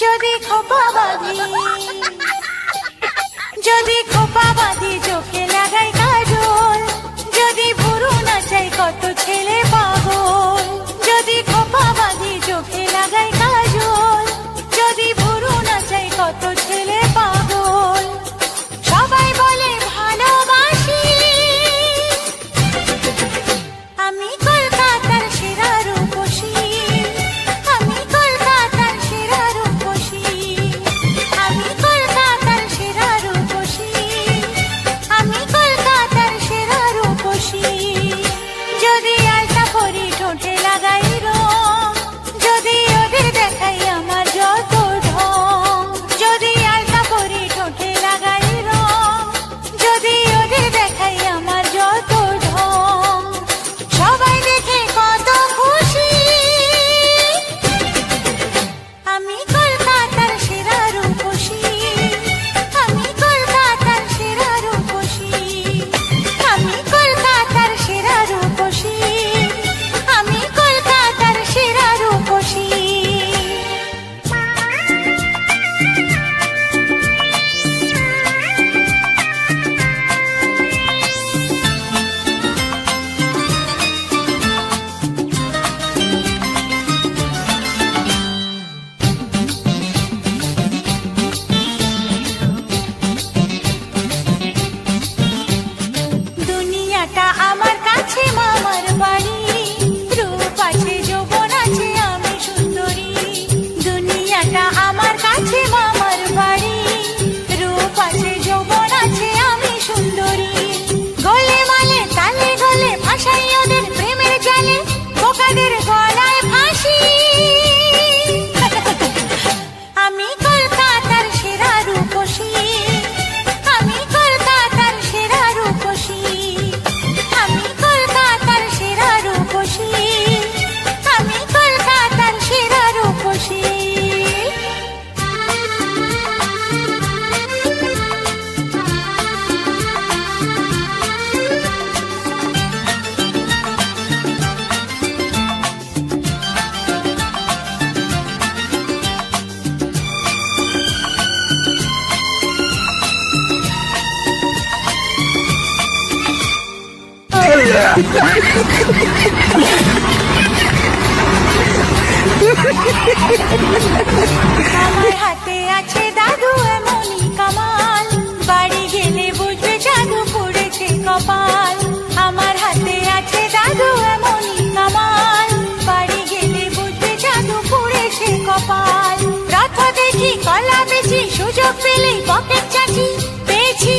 যদি খোপা বাঁধি, যদি খোপা বাঁধি চোখে লাগাই কাজল, যদি ভুরু নাচাই কত ছেলে পাগল। যদি খোপা বাঁধি চোখে লাগাই কাজল, যদি ভুরু নাচাই কত ছেলে পাগল। সবাই বলে ভালোবাসি, আমি কলকাতার সেরা রূপসী, আমি কলকাতার সেরা রূপসী, আমি কলকাতার সেরা রূপসী, আমি কলকাতার সেরা রূপসী। যদি আলতা পরি ঠোঁটে লাগাই রং, যদি ওদের দেখাই আমার যত ঢং। যদি আলতা পরি ঠোঁটে লাগাই রং, যদি ওদের দেখাই আমার যত ঢং। সবাই দেখে কত খুশি, আমি কলকাতার সেরা রূপসী, আমি কলকাতার সেরা রূপসী, আমি কলকাতার সেরা রূপসী, আমি কলকাতার সেরা রূপসী। দুনিয়াটা আমার কাছে মামার বাড়ি, রূপ আছে যৌবন আছে আমি সুন্দরী। দুনিয়াটা আমার কাছে মামার বাড়ি, রূপ আছে যৌবন আছে আমি সুন্দরী। গলে মালে তালে গলে ভাসাই ওদের প্রেমের জালে, বোকাদের গলায় ফাঁসি। আমি কলকাতার সেরা রূপসী, আমি কলকাতার সেরা রূপসী, আমি কলকাতার সেরা রূপসী, আমি কলকাতার সেরা রূপসী। আমার হাতে আছে দাদু এমনই কামাল, বাড়ি গেলে বুঝবে জাদু পড়েছে কপাল। আমার হাতে আছে দাদু এমনই কামাল, বাড়ি গেলে বুঝবে জাদু পড়েছে কপাল। রথ দেখি কলা বেচি, সুযোগ পেলেই পকেট চাচি, পেয়েছি